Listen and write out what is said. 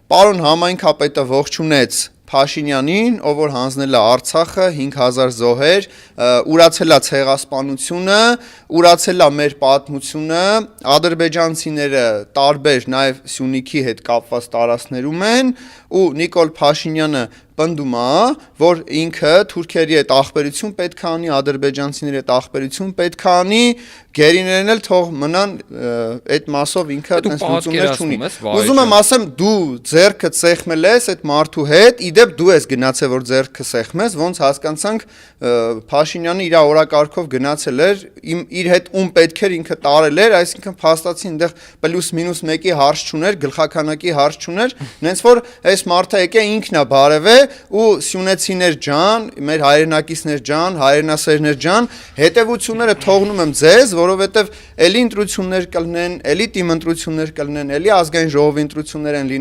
պարոն համայնքապետը ողջունեց Փաշինյանին, ով որ հանձնել է Արցախը 5000 զոհեր, ուրացել է ցեղասպանությունը, ուրացել է մեր պատմությունը, ադրբեջանցիները տարբեր նաև Սյունիքի հետ կապված տարածքներում են ու Նիկոլ Փաշինյանը պնդում է, որ ինքը թուրքերի հետ ախպերություն պետք է անի, ադրբեջանցիների հետ ախպերություն պետք է անի, գերիներն էլ թող մնան այդ մասով ինքը այդպես լուծումներ չունի։ Ուզում եմ ասեմ, դու ձեռքը ծեխմել ես այդ մարդու հետ, իդեպ դու ես գնացել որ ձեռքը սեղմես, ոնց հասկանանք Փաշինյանը իր օրակարգով գնացել էր, իր հետ ում պետք էր ինքը տարել էր, այսինքն փաստացի այնտեղ պլյուս մինուս 1-ի հարց չուներ, գլխականակի հարց չուներ, նենց որ այս մարդը եկե ինքն է բարևե ու սյունեցիներ ջան, մեր հայրենակիցներ ջան, հայրենասերներ ջան, հետևությունները թողնում եմ ձեզ, որովհետև էլի ընտրություններ կլինեն, էլի տիմ ընտրություններ կլինեն, էլի ազգային ժողովի ընտրություններ են լինի